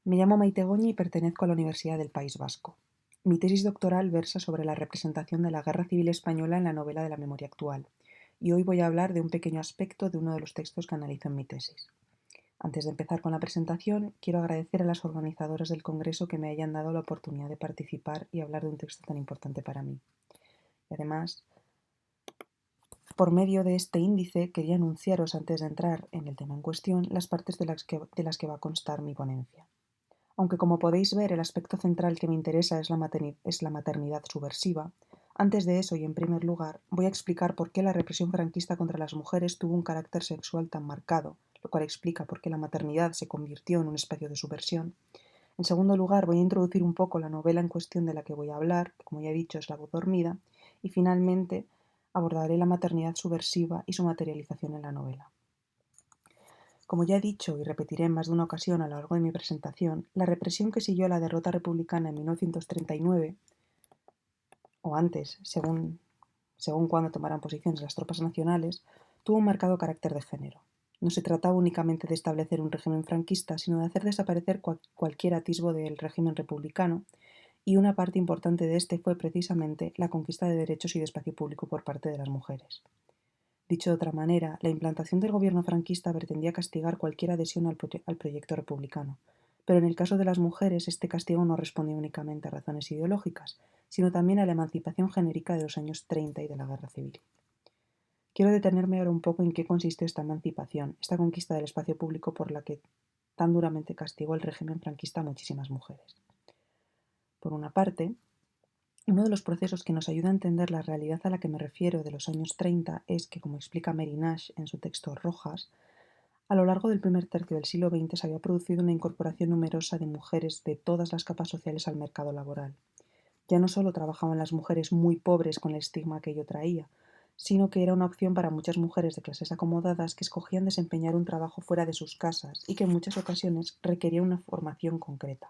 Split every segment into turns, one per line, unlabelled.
Me llamo Maite Goñi y pertenezco a la Universidad del País Vasco. Mi tesis doctoral versa sobre la representación de la Guerra Civil Española en la novela de la memoria actual, y hoy voy a hablar de un pequeño aspecto de uno de los textos que analizo en mi tesis. Antes de empezar con la presentación, quiero agradecer a las organizadoras del Congreso que me hayan dado la oportunidad de participar y hablar de un texto tan importante para mí. Y además, por medio de este índice, quería anunciaros antes de entrar en el tema en cuestión las partes de las que va a constar mi ponencia. Aunque como podéis ver el aspecto central que me interesa es la maternidad subversiva, antes de eso y en primer lugar voy a explicar por qué la represión franquista contra las mujeres tuvo un carácter sexual tan marcado, lo cual explica por qué la maternidad se convirtió en un espacio de subversión. En segundo lugar voy a introducir un poco la novela en cuestión de la que voy a hablar, que como ya he dicho es La voz dormida, y finalmente abordaré la maternidad subversiva y su materialización en la novela. Como ya he dicho y repetiré en más de una ocasión a lo largo de mi presentación, la represión que siguió a la derrota republicana en 1939, o antes, según cuando tomaran posiciones las tropas nacionales, tuvo un marcado carácter de género. No se trataba únicamente de establecer un régimen franquista, sino de hacer desaparecer cualquier atisbo del régimen republicano, y una parte importante de este fue precisamente la conquista de derechos y de espacio público por parte de las mujeres. Dicho de otra manera, la implantación del gobierno franquista pretendía castigar cualquier adhesión al proyecto republicano, pero en el caso de las mujeres este castigo no respondía únicamente a razones ideológicas, sino también a la emancipación genérica de los años 30 y de la Guerra Civil. Quiero detenerme ahora un poco en qué consistió esta emancipación, esta conquista del espacio público por la que tan duramente castigó el régimen franquista a muchísimas mujeres. Por una parte, uno de los procesos que nos ayuda a entender la realidad a la que me refiero de los años 30 es que, como explica Mary Nash en su texto Rojas, a lo largo del primer tercio del siglo XX se había producido una incorporación numerosa de mujeres de todas las capas sociales al mercado laboral. Ya no solo trabajaban las mujeres muy pobres con el estigma que ello traía, sino que era una opción para muchas mujeres de clases acomodadas que escogían desempeñar un trabajo fuera de sus casas y que en muchas ocasiones requería una formación concreta.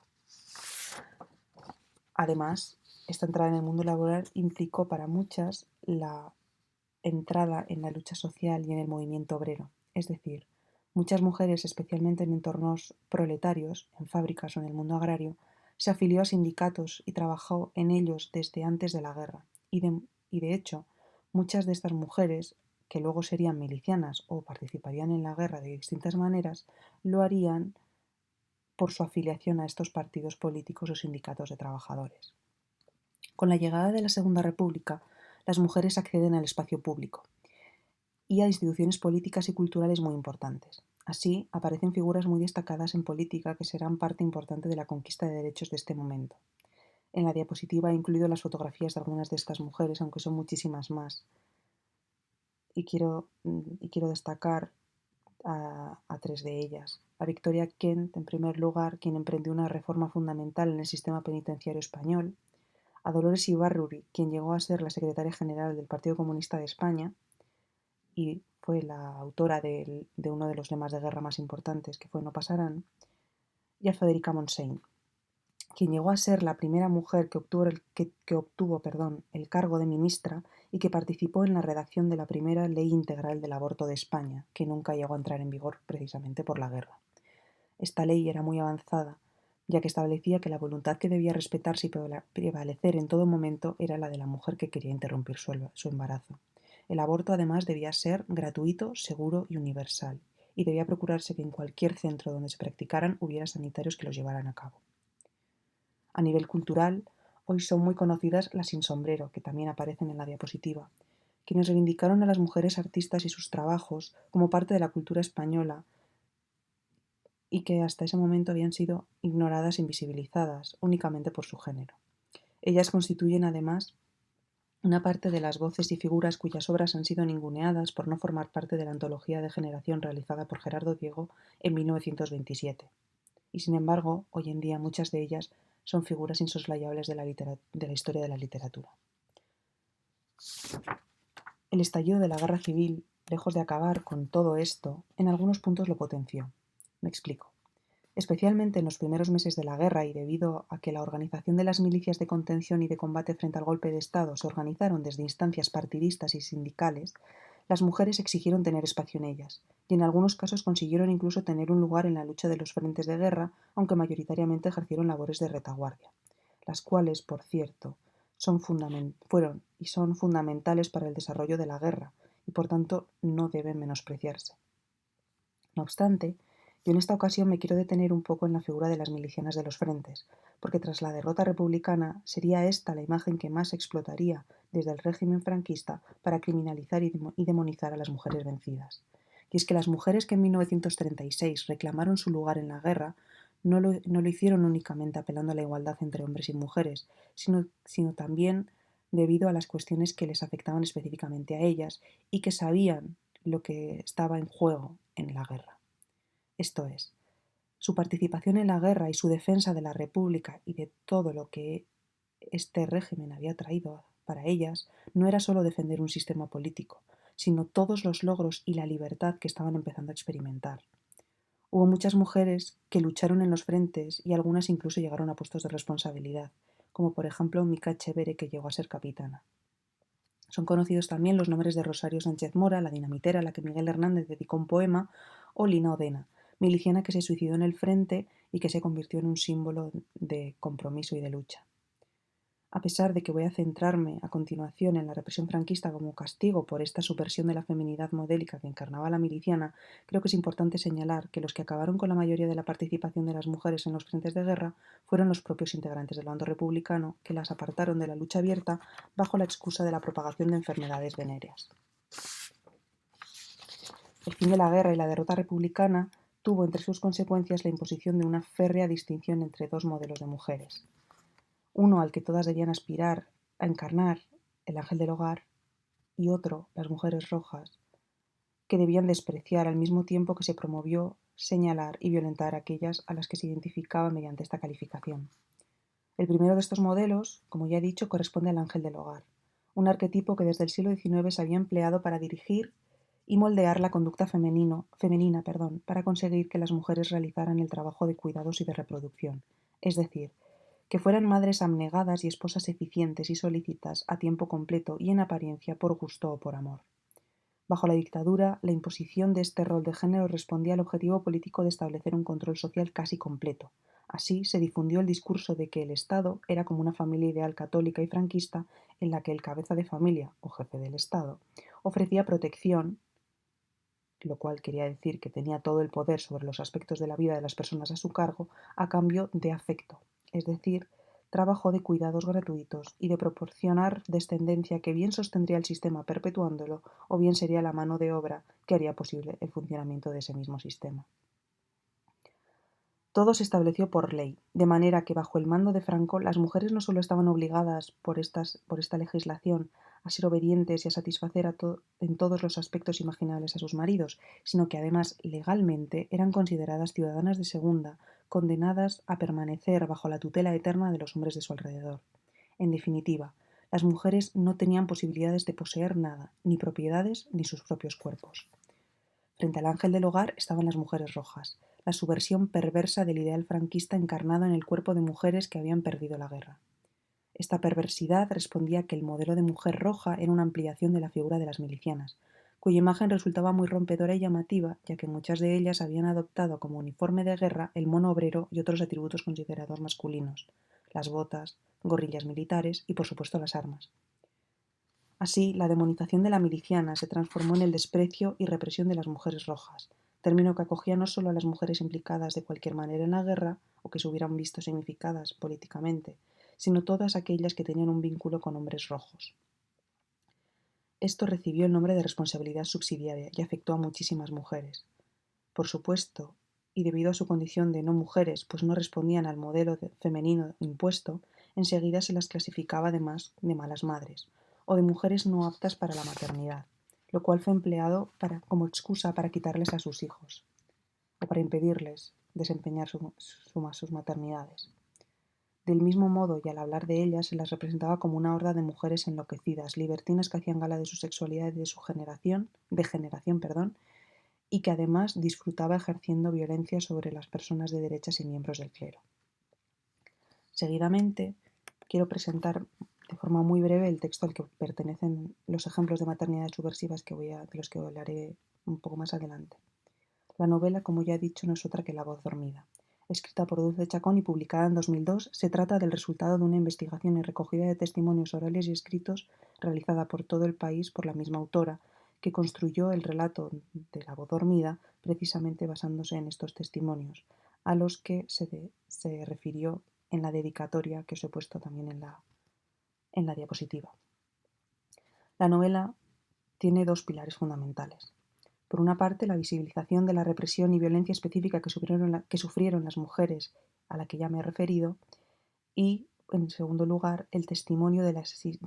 Además, esta entrada en el mundo laboral implicó para muchas la entrada en la lucha social y en el movimiento obrero. Es decir, muchas mujeres, especialmente en entornos proletarios, en fábricas o en el mundo agrario, se afilió a sindicatos y trabajó en ellos desde antes de la guerra. Y de hecho, muchas de estas mujeres, que luego serían milicianas o participarían en la guerra de distintas maneras, lo harían por su afiliación a estos partidos políticos o sindicatos de trabajadores. Con la llegada de la Segunda República, las mujeres acceden al espacio público y a instituciones políticas y culturales muy importantes. Así, aparecen figuras muy destacadas en política que serán parte importante de la conquista de derechos de este momento. En la diapositiva he incluido las fotografías de algunas de estas mujeres, aunque son muchísimas más. Y quiero destacar a tres de ellas. A Victoria Kent, en primer lugar, quien emprendió una reforma fundamental en el sistema penitenciario español. A Dolores Ibarruri, quien llegó a ser la secretaria general del Partido Comunista de España y fue la autora de uno de los lemas de guerra más importantes, que fue No pasarán. Y a Federica Montseny, quien llegó a ser la primera mujer que obtuvo el cargo de ministra y que participó en la redacción de la primera ley integral del aborto de España, que nunca llegó a entrar en vigor precisamente por la guerra. Esta ley era muy avanzada, ya que establecía que la voluntad que debía respetarse y prevalecer en todo momento era la de la mujer que quería interrumpir su embarazo. El aborto además debía ser gratuito, seguro y universal, y debía procurarse que en cualquier centro donde se practicaran hubiera sanitarios que los llevaran a cabo. A nivel cultural, hoy son muy conocidas las sin sombrero, que también aparecen en la diapositiva, quienes reivindicaron a las mujeres artistas y sus trabajos como parte de la cultura española y que hasta ese momento habían sido ignoradas e invisibilizadas únicamente por su género. Ellas constituyen además una parte de las voces y figuras cuyas obras han sido ninguneadas por no formar parte de la antología de generación realizada por Gerardo Diego en 1927. Y sin embargo, hoy en día muchas de ellas son figuras insoslayables de la historia de la literatura. El estallido de la Guerra Civil, lejos de acabar con todo esto, en algunos puntos lo potenció. Me explico. Especialmente en los primeros meses de la guerra y debido a que la organización de las milicias de contención y de combate frente al golpe de Estado se organizaron desde instancias partidistas y sindicales, las mujeres exigieron tener espacio en ellas, y en algunos casos consiguieron incluso tener un lugar en la lucha de los frentes de guerra, aunque mayoritariamente ejercieron labores de retaguardia, las cuales, por cierto, fueron y son fundamentales para el desarrollo de la guerra, y por tanto no deben menospreciarse. No obstante, yo en esta ocasión me quiero detener un poco en la figura de las milicianas de los frentes, porque tras la derrota republicana sería esta la imagen que más explotaría desde el régimen franquista para criminalizar y demonizar a las mujeres vencidas. Y es que las mujeres que en 1936 reclamaron su lugar en la guerra no lo hicieron únicamente apelando a la igualdad entre hombres y mujeres, sino también debido a las cuestiones que les afectaban específicamente a ellas y que sabían lo que estaba en juego en la guerra. Esto es, su participación en la guerra y su defensa de la República y de todo lo que este régimen había traído para ellas no era solo defender un sistema político, sino todos los logros y la libertad que estaban empezando a experimentar. Hubo muchas mujeres que lucharon en los frentes y algunas incluso llegaron a puestos de responsabilidad, como por ejemplo Mica Echeverre, que llegó a ser capitana. Son conocidos también los nombres de Rosario Sánchez Mora, la dinamitera a la que Miguel Hernández dedicó un poema, o Lina Odena, miliciana que se suicidó en el frente y que se convirtió en un símbolo de compromiso y de lucha. A pesar de que voy a centrarme a continuación en la represión franquista como castigo por esta subversión de la feminidad modélica que encarnaba la miliciana, creo que es importante señalar que los que acabaron con la mayoría de la participación de las mujeres en los frentes de guerra fueron los propios integrantes del bando republicano, que las apartaron de la lucha abierta bajo la excusa de la propagación de enfermedades venéreas. El fin de la guerra y la derrota republicana tuvo entre sus consecuencias la imposición de una férrea distinción entre dos modelos de mujeres. Uno al que todas debían aspirar a encarnar, el ángel del hogar, y otro, las mujeres rojas, que debían despreciar al mismo tiempo que se promovió señalar y violentar a aquellas a las que se identificaba mediante esta calificación. El primero de estos modelos, como ya he dicho, corresponde al ángel del hogar, un arquetipo que desde el siglo XIX se había empleado para dirigir y moldear la conducta femenina para conseguir que las mujeres realizaran el trabajo de cuidados y de reproducción, es decir, que fueran madres abnegadas y esposas eficientes y solícitas a tiempo completo y en apariencia por gusto o por amor. Bajo la dictadura, la imposición de este rol de género respondía al objetivo político de establecer un control social casi completo. Así se difundió el discurso de que el Estado era como una familia ideal católica y franquista en la que el cabeza de familia, o jefe del Estado, ofrecía protección, lo cual quería decir que tenía todo el poder sobre los aspectos de la vida de las personas a su cargo, a cambio de afecto, es decir, trabajo de cuidados gratuitos y de proporcionar descendencia que bien sostendría el sistema perpetuándolo o bien sería la mano de obra que haría posible el funcionamiento de ese mismo sistema. Todo se estableció por ley, de manera que bajo el mando de Franco las mujeres no solo estaban obligadas por esta legislación a ser obedientes y a satisfacer en todos los aspectos imaginables a sus maridos, sino que además legalmente eran consideradas ciudadanas de segunda, condenadas a permanecer bajo la tutela eterna de los hombres de su alrededor. En definitiva, las mujeres no tenían posibilidades de poseer nada, ni propiedades ni sus propios cuerpos. Frente al ángel del hogar estaban las mujeres rojas, la subversión perversa del ideal franquista encarnado en el cuerpo de mujeres que habían perdido la guerra. Esta perversidad respondía a que el modelo de mujer roja era una ampliación de la figura de las milicianas, cuya imagen resultaba muy rompedora y llamativa, ya que muchas de ellas habían adoptado como uniforme de guerra el mono obrero y otros atributos considerados masculinos, las botas, gorrillas militares y por supuesto las armas. Así, la demonización de la miliciana se transformó en el desprecio y represión de las mujeres rojas, término que acogía no solo a las mujeres implicadas de cualquier manera en la guerra o que se hubieran visto significadas políticamente, sino todas aquellas que tenían un vínculo con hombres rojos. Esto recibió el nombre de responsabilidad subsidiaria y afectó a muchísimas mujeres. Por supuesto, y debido a su condición de no mujeres, pues no respondían al modelo femenino impuesto, enseguida se las clasificaba además de malas madres, o de mujeres no aptas para la maternidad, lo cual fue empleado como excusa para quitarles a sus hijos, o para impedirles desempeñar sus maternidades. Del mismo modo, y al hablar de ellas, se las representaba como una horda de mujeres enloquecidas, libertinas que hacían gala de su sexualidad y de su degeneración, y que además disfrutaba ejerciendo violencia sobre las personas de derechas y miembros del clero. Seguidamente, quiero presentar de forma muy breve el texto al que pertenecen los ejemplos de maternidades subversivas de los que hablaré un poco más adelante. La novela, como ya he dicho, no es otra que La voz dormida. Escrita por Dulce Chacón y publicada en 2002, se trata del resultado de una investigación y recogida de testimonios orales y escritos realizada por todo el país por la misma autora, que construyó el relato de La voz dormida precisamente basándose en estos testimonios, a los que se refirió en la dedicatoria que os he puesto también en la diapositiva. La novela tiene dos pilares fundamentales. Por una parte, la visibilización de la represión y violencia específica que sufrieron las mujeres a la que ya me he referido, y, en segundo lugar, el testimonio de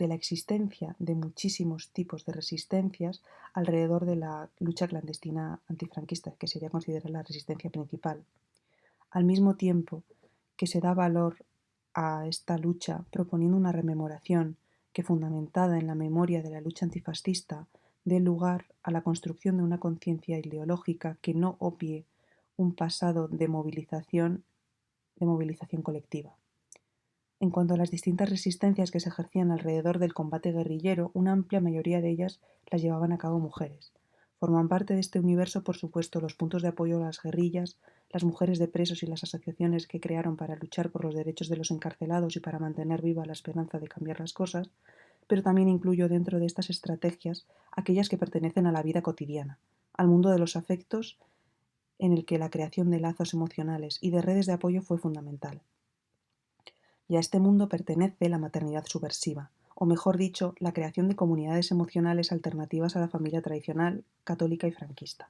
la existencia de muchísimos tipos de resistencias alrededor de la lucha clandestina antifranquista, que sería considerada la resistencia principal. Al mismo tiempo que se da valor a esta lucha proponiendo una rememoración que, fundamentada en la memoria de la lucha antifascista, dé lugar a la construcción de una conciencia ideológica que no obvie un pasado de movilización colectiva. En cuanto a las distintas resistencias que se ejercían alrededor del combate guerrillero, una amplia mayoría de ellas las llevaban a cabo mujeres. Forman parte de este universo, por supuesto, los puntos de apoyo a las guerrillas, las mujeres de presos y las asociaciones que crearon para luchar por los derechos de los encarcelados y para mantener viva la esperanza de cambiar las cosas, pero también incluyo dentro de estas estrategias aquellas que pertenecen a la vida cotidiana, al mundo de los afectos, en el que la creación de lazos emocionales y de redes de apoyo fue fundamental. Y a este mundo pertenece la maternidad subversiva, o mejor dicho, la creación de comunidades emocionales alternativas a la familia tradicional, católica y franquista.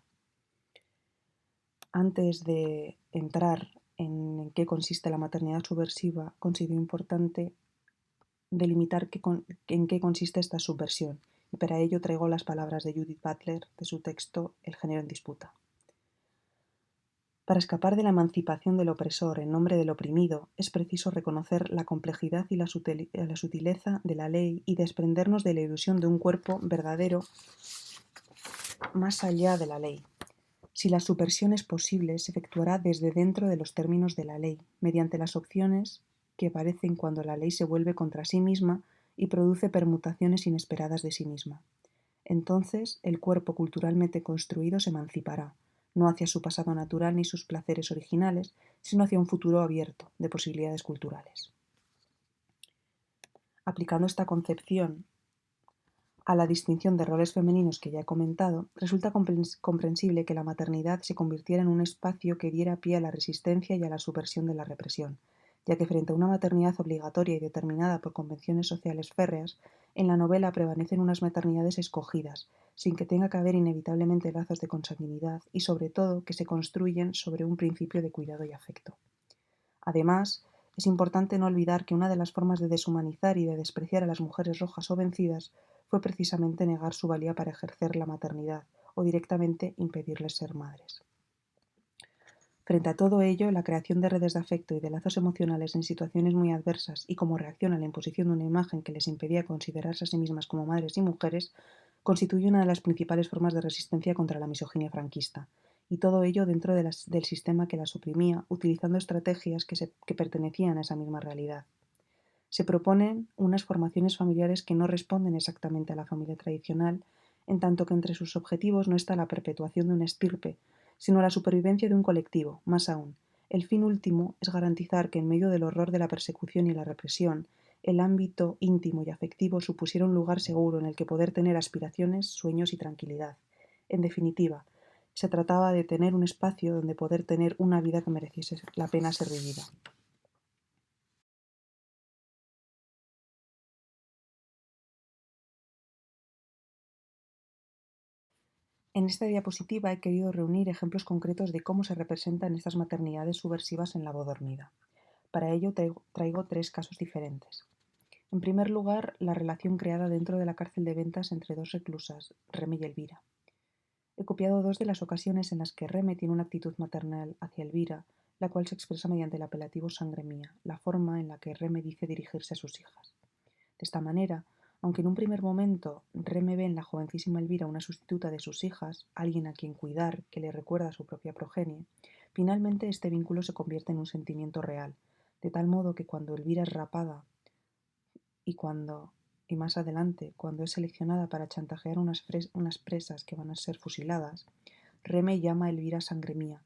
Antes de entrar en qué consiste la maternidad subversiva, considero importante delimitar en qué consiste esta subversión, y para ello traigo las palabras de Judith Butler de su texto El género en disputa. Para escapar de la emancipación del opresor en nombre del oprimido, es preciso reconocer la complejidad y la sutileza de la ley y desprendernos de la ilusión de un cuerpo verdadero más allá de la ley. Si la subversión es posible, se efectuará desde dentro de los términos de la ley, mediante las opciones que aparecen cuando la ley se vuelve contra sí misma y produce permutaciones inesperadas de sí misma. Entonces, el cuerpo culturalmente construido se emancipará, no hacia su pasado natural ni sus placeres originales, sino hacia un futuro abierto de posibilidades culturales. Aplicando esta concepción a la distinción de roles femeninos que ya he comentado, resulta comprensible que la maternidad se convirtiera en un espacio que diera pie a la resistencia y a la subversión de la represión, ya que frente a una maternidad obligatoria y determinada por convenciones sociales férreas, en la novela prevalecen unas maternidades escogidas, sin que tenga que haber inevitablemente lazos de consanguinidad y, sobre todo, que se construyen sobre un principio de cuidado y afecto. Además, es importante no olvidar que una de las formas de deshumanizar y de despreciar a las mujeres rojas o vencidas fue precisamente negar su valía para ejercer la maternidad o directamente impedirles ser madres. Frente a todo ello, la creación de redes de afecto y de lazos emocionales en situaciones muy adversas y como reacción a la imposición de una imagen que les impedía considerarse a sí mismas como madres y mujeres, constituye una de las principales formas de resistencia contra la misoginia franquista, y todo ello dentro del sistema que las oprimía, utilizando estrategias que pertenecían a esa misma realidad. Se proponen unas formaciones familiares que no responden exactamente a la familia tradicional, en tanto que entre sus objetivos no está la perpetuación de una estirpe, sino la supervivencia de un colectivo. Más aún, el fin último es garantizar que en medio del horror de la persecución y la represión, el ámbito íntimo y afectivo supusiera un lugar seguro en el que poder tener aspiraciones, sueños y tranquilidad. En definitiva, se trataba de tener un espacio donde poder tener una vida que mereciese la pena ser vivida. En esta diapositiva he querido reunir ejemplos concretos de cómo se representan estas maternidades subversivas en La voz dormida. Para ello traigo tres casos diferentes. En primer lugar, la relación creada dentro de la cárcel de Ventas entre dos reclusas, Reme y Elvira. He copiado dos de las ocasiones en las que Reme tiene una actitud maternal hacia Elvira, la cual se expresa mediante el apelativo sangre mía, la forma en la que Reme dice dirigirse a sus hijas. De esta manera, aunque en un primer momento Reme ve en la jovencísima Elvira una sustituta de sus hijas, alguien a quien cuidar que le recuerda a su propia progenie, finalmente este vínculo se convierte en un sentimiento real, de tal modo que cuando Elvira es rapada y más adelante, cuando es seleccionada para chantajear unas presas que van a ser fusiladas, Reme llama a Elvira sangre mía,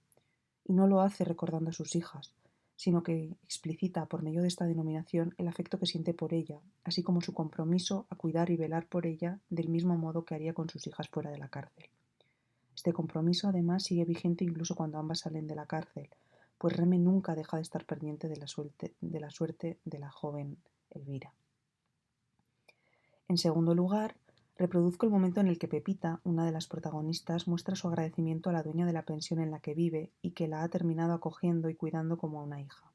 y no lo hace recordando a sus hijas, sino que explicita por medio de esta denominación el afecto que siente por ella, así como su compromiso a cuidar y velar por ella del mismo modo que haría con sus hijas fuera de la cárcel. Este compromiso además sigue vigente incluso cuando ambas salen de la cárcel, pues Reme nunca deja de estar pendiente de la suerte de la joven Elvira. En segundo lugar, reproduzco el momento en el que Pepita, una de las protagonistas, muestra su agradecimiento a la dueña de la pensión en la que vive y que la ha terminado acogiendo y cuidando como a una hija.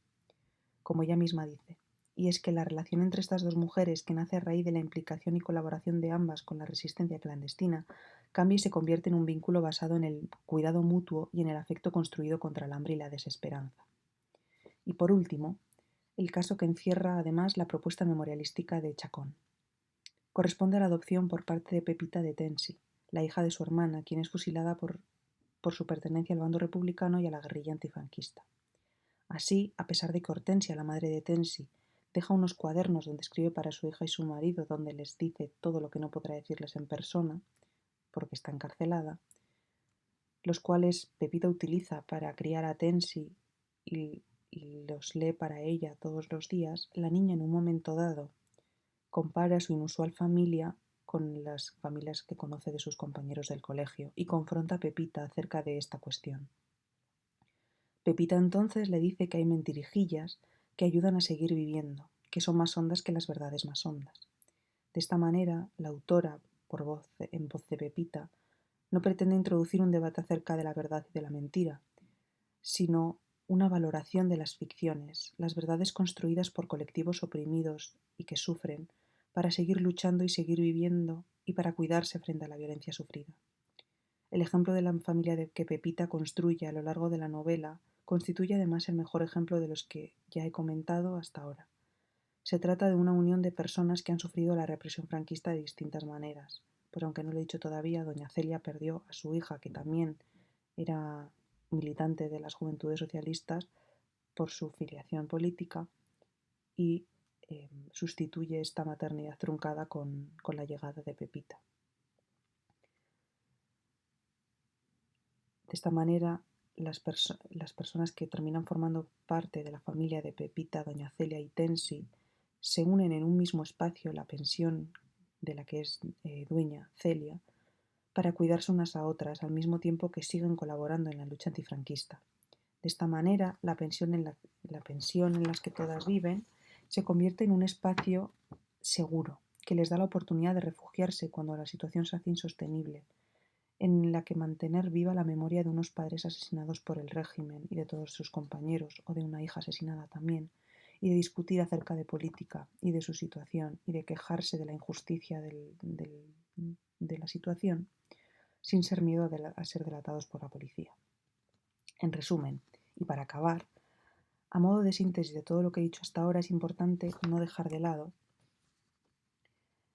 Como ella misma dice, y es que la relación entre estas dos mujeres, que nace a raíz de la implicación y colaboración de ambas con la resistencia clandestina, cambia y se convierte en un vínculo basado en el cuidado mutuo y en el afecto construido contra el hambre y la desesperanza. Y por último, el caso que encierra además la propuesta memorialística de Chacón. Corresponde a la adopción por parte de Pepita de Tensi, la hija de su hermana, quien es fusilada por su pertenencia al bando republicano y a la guerrilla antifranquista. Así, a pesar de que Hortensia, la madre de Tensi, deja unos cuadernos donde escribe para su hija y su marido, donde les dice todo lo que no podrá decirles en persona, porque está encarcelada, los cuales Pepita utiliza para criar a Tensi y, y los lee para ella todos los días, la niña en un momento dado compara su inusual familia con las familias que conoce de sus compañeros del colegio y confronta a Pepita acerca de esta cuestión. Pepita entonces le dice que hay mentirijillas que ayudan a seguir viviendo, que son más hondas que las verdades más hondas. De esta manera, la autora, en voz de Pepita, no pretende introducir un debate acerca de la verdad y de la mentira, sino una valoración de las ficciones, las verdades construidas por colectivos oprimidos y que sufren, para seguir luchando y seguir viviendo y para cuidarse frente a la violencia sufrida. El ejemplo de la familia que Pepita construye a lo largo de la novela constituye además el mejor ejemplo de los que ya he comentado hasta ahora. Se trata de una unión de personas que han sufrido la represión franquista de distintas maneras, pues aunque no lo he dicho todavía, doña Celia perdió a su hija, que también era militante de las Juventudes Socialistas, por su filiación política, y sustituye esta maternidad truncada con la llegada de Pepita. De esta manera, las personas que terminan formando parte de la familia de Pepita, doña Celia y Tensi se unen en un mismo espacio, la pensión de la que es dueña Celia, para cuidarse unas a otras al mismo tiempo que siguen colaborando en la lucha antifranquista. De esta manera, la pensión en las que todas viven se convierte en un espacio seguro, que les da la oportunidad de refugiarse cuando la situación se hace insostenible, en la que mantener viva la memoria de unos padres asesinados por el régimen y de todos sus compañeros, o de una hija asesinada también, y de discutir acerca de política y de su situación, y de quejarse de la injusticia de la situación, sin ser miedo a ser delatados por la policía. En resumen, y para acabar, a modo de síntesis de todo lo que he dicho hasta ahora, es importante no dejar de lado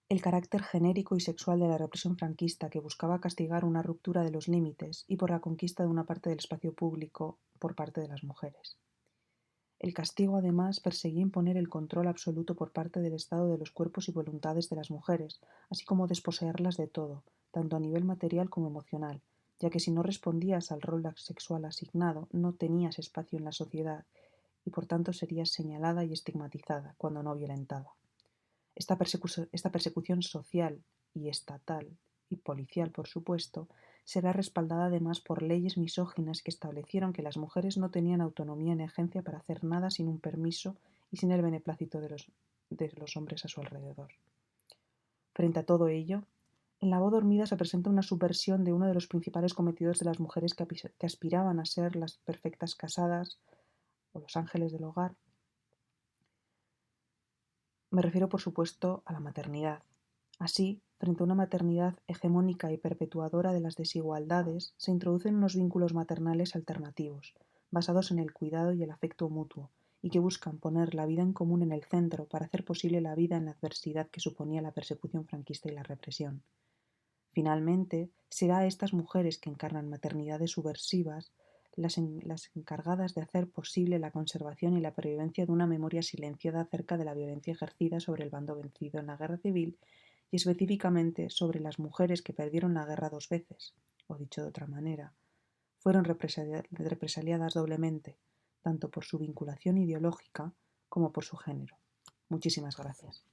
el carácter genérico y sexual de la represión franquista, que buscaba castigar una ruptura de los límites y por la conquista de una parte del espacio público por parte de las mujeres. El castigo, además, perseguía imponer el control absoluto por parte del Estado de los cuerpos y voluntades de las mujeres, así como desposeerlas de todo, tanto a nivel material como emocional, ya que si no respondías al rol sexual asignado, no tenías espacio en la sociedad y por tanto serías señalada y estigmatizada, cuando no violentada. Esta persecución social y estatal y policial, por supuesto, será respaldada además por leyes misóginas que establecieron que las mujeres no tenían autonomía ni agencia para hacer nada sin un permiso y sin el beneplácito de los hombres a su alrededor. Frente a todo ello, en La voz dormida se presenta una subversión de uno de los principales cometidos de las mujeres que aspiraban a ser las perfectas casadas o los ángeles del hogar. Me refiero, por supuesto, a la maternidad. Así, frente a una maternidad hegemónica y perpetuadora de las desigualdades, se introducen unos vínculos maternales alternativos, basados en el cuidado y el afecto mutuo, y que buscan poner la vida en común en el centro para hacer posible la vida en la adversidad que suponía la persecución franquista y la represión. Finalmente, será a estas mujeres que encarnan maternidades subversivas las encargadas de hacer posible la conservación y la pervivencia de una memoria silenciada acerca de la violencia ejercida sobre el bando vencido en la guerra civil y específicamente sobre las mujeres que perdieron la guerra 2 veces, o dicho de otra manera, fueron represaliadas doblemente, tanto por su vinculación ideológica como por su género. Muchísimas gracias.